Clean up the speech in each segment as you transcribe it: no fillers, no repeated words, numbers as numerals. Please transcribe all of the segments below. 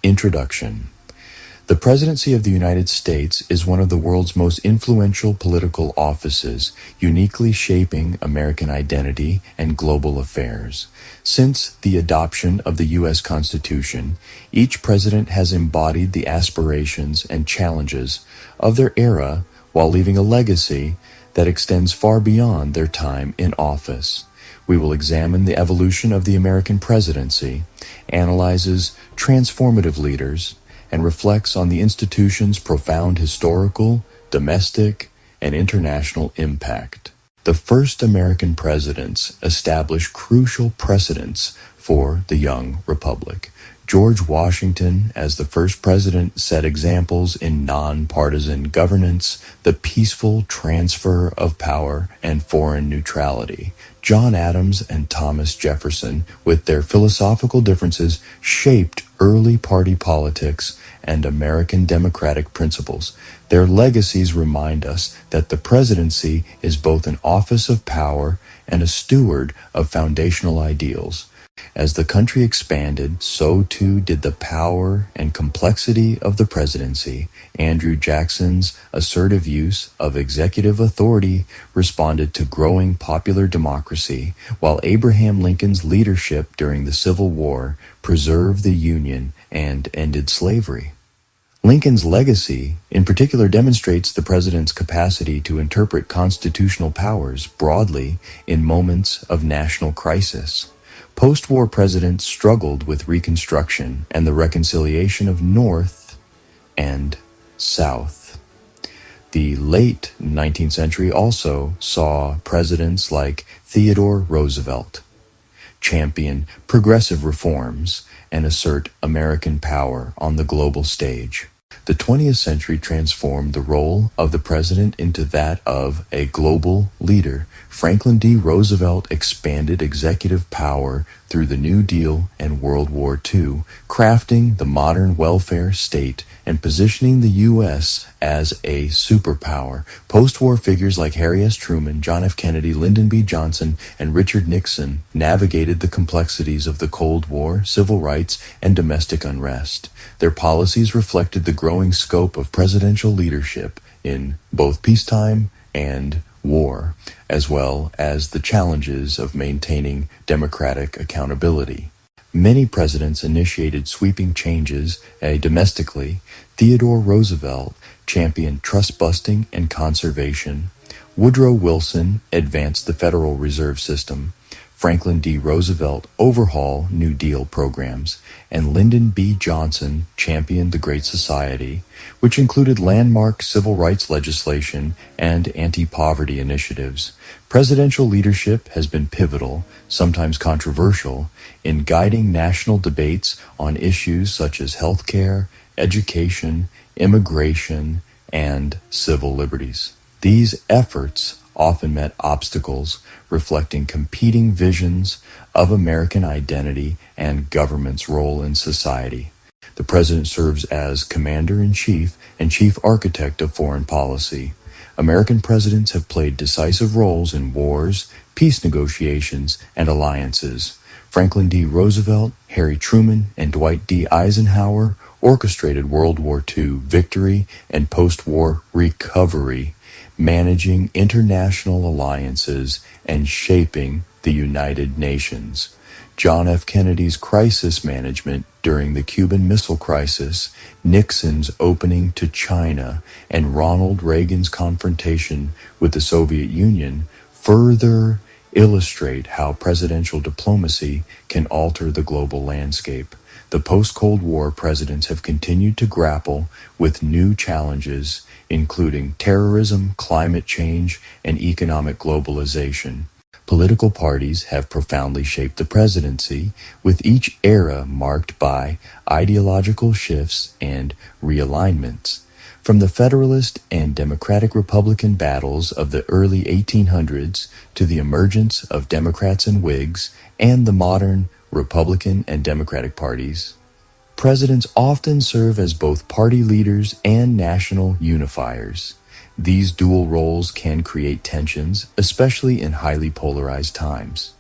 Introduction. The Presidency of the United States is one of the world's most influential political offices, uniquely shaping American identity and global affairs. Since the adoption of the U.S. Constitution, each president has embodied the aspirations and challenges of their era while leaving a legacy that extends far beyond their time in office. We will examine the evolution of the American presidency, analyzes transformative leaders, and reflects on the institution's profound historical, domestic, and international impact. The first American presidents established crucial precedents for the young republic. George Washington, as the first president, set examples in nonpartisan governance, the peaceful transfer of power, and foreign neutrality. John Adams and Thomas Jefferson, with their philosophical differences, shaped early party politics and American democratic principles. Their legacies remind us that the presidency is both an office of power and a steward of foundational ideals. As the country expanded, so too did the power and complexity of the presidency. Andrew Jackson's assertive use of executive authority responded to growing popular democracy, while Abraham Lincoln's leadership during the Civil War preserved the Union and ended slavery. Lincoln's legacy, in particular, demonstrates the president's capacity to interpret constitutional powers broadly in moments of national crisis. Post-war presidents struggled with Reconstruction and the reconciliation of North and South. The late 19th century also saw presidents like Theodore Roosevelt champion progressive reforms and assert American power on the global stage. The 20th century transformed the role of the president into that of a global leader. Franklin D. Roosevelt expanded executive power through the New Deal and World War II, crafting the modern welfare state and positioning the U.S. as a superpower. Post-war figures like Harry S. Truman, John F. Kennedy, Lyndon B. Johnson, and Richard Nixon navigated the complexities of the Cold War, civil rights, and domestic unrest. Their policies reflected the growing scope of presidential leadership in both peacetime and war, as well as the challenges of maintaining democratic accountability. Many presidents initiated sweeping changes domestically. Theodore Roosevelt championed trust-busting and conservation. Woodrow Wilson advanced the Federal Reserve System. Franklin D. Roosevelt overhauled New Deal programs, and Lyndon B. Johnson championed the Great Society, which included landmark civil rights legislation and anti-poverty initiatives. Presidential leadership has been pivotal, sometimes controversial, in guiding national debates on issues such as healthcare, education, immigration, and civil liberties. These efforts often met obstacles, reflecting competing visions of American identity and government's role in society. The president serves as commander-in-chief and chief architect of foreign policy. American presidents have played decisive roles in wars, peace negotiations, and alliances. Franklin D. Roosevelt, Harry Truman, and Dwight D. Eisenhower orchestrated World War II victory and post-war recovery, managing international alliances and shaping the United Nations. John F. Kennedy's crisis management during the Cuban Missile Crisis, Nixon's opening to China, and Ronald Reagan's confrontation with the Soviet Union further illustrate how presidential diplomacy can alter the global landscape. The post-Cold War presidents have continued to grapple with new challenges, including terrorism, climate change, and economic globalization. Political parties have profoundly shaped the presidency, with each era marked by ideological shifts and realignments. From the Federalist and Democratic-Republican battles of the early 1800s to the emergence of Democrats and Whigs and the modern Republican and Democratic parties, presidents often serve as both party leaders and national unifiers. These dual roles can create tensions, especially in highly polarized times.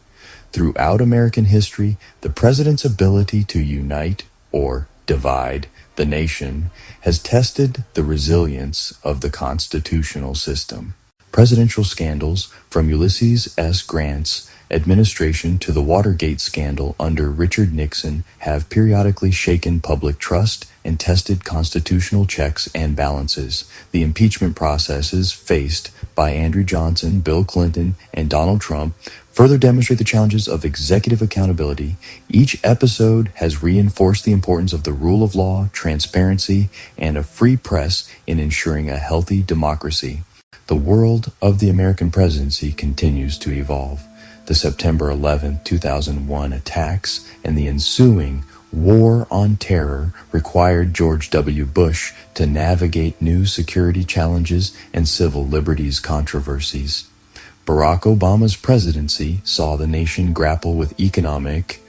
Throughout American history, the president's ability to unite or divide the nation has tested the resilience of the constitutional system. Presidential scandals, from Ulysses S. Grant's administration to the Watergate scandal under Richard Nixon, have periodically shaken public trust and tested constitutional checks and balances. The impeachment processes faced by Andrew Johnson, Bill Clinton, and Donald Trump further demonstrate the challenges of executive accountability. Each episode has reinforced the importance of the rule of law, transparency, and a free press in ensuring a healthy democracy. The world of the American presidency continues to evolve. The September 11, 2001 attacks and the ensuing war on terror required George W. Bush to navigate new security challenges and civil liberties controversies. Barack Obama's presidency saw the nation grapple with economic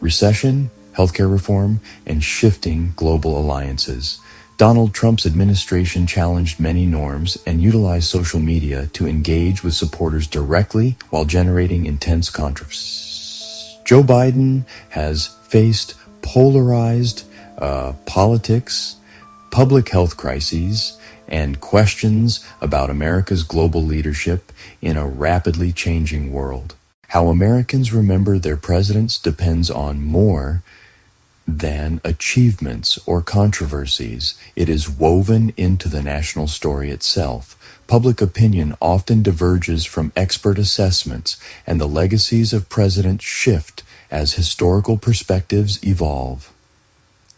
recession, healthcare reform, and shifting global alliances. Donald Trump's administration challenged many norms and utilized social media to engage with supporters directly while generating intense controversy. Joe Biden has faced polarized politics, public health crises, and questions about America's global leadership in a rapidly changing world. How Americans remember their presidents depends on more than achievements or controversies. It is woven into the national story itself. Public opinion often diverges from expert assessments, and the legacies of presidents shift as historical perspectives evolve.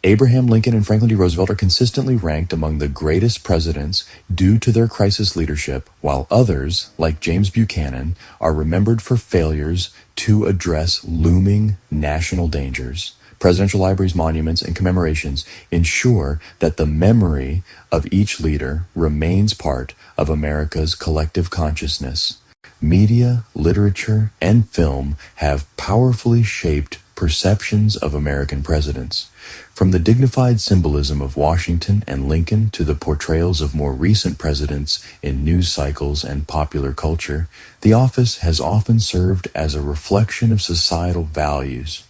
Abraham Lincoln and Franklin D. Roosevelt are consistently ranked among the greatest presidents due to their crisis leadership, while others, like James Buchanan, are remembered for failures to address looming national dangers. Presidential libraries, monuments, and commemorations ensure that the memory of each leader remains part of America's collective consciousness. Media, literature, and film have powerfully shaped perceptions of American presidents. From the dignified symbolism of Washington and Lincoln to the portrayals of more recent presidents in news cycles and popular culture, the office has often served as a reflection of societal values.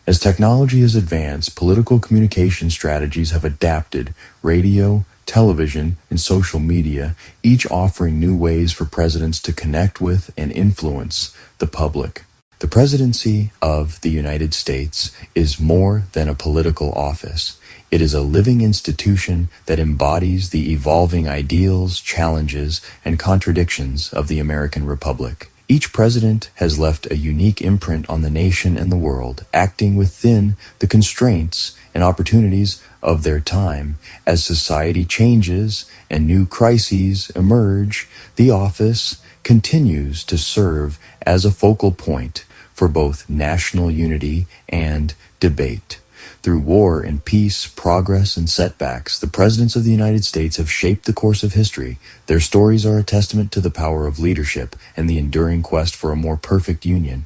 As technology has advanced, political communication strategies have adapted: radio, television, and social media, each offering new ways for presidents to connect with and influence the public. The presidency of the United States is more than a political office. It is a living institution that embodies the evolving ideals, challenges, and contradictions of the American Republic. Each president has left a unique imprint on the nation and the world, acting within the constraints and opportunities of their time. As society changes and new crises emerge, the office continues to serve as a focal point for both national unity and debate. Through war and peace, progress and setbacks, the presidents of the United States have shaped the course of history. Their stories are a testament to the power of leadership and the enduring quest for a more perfect union.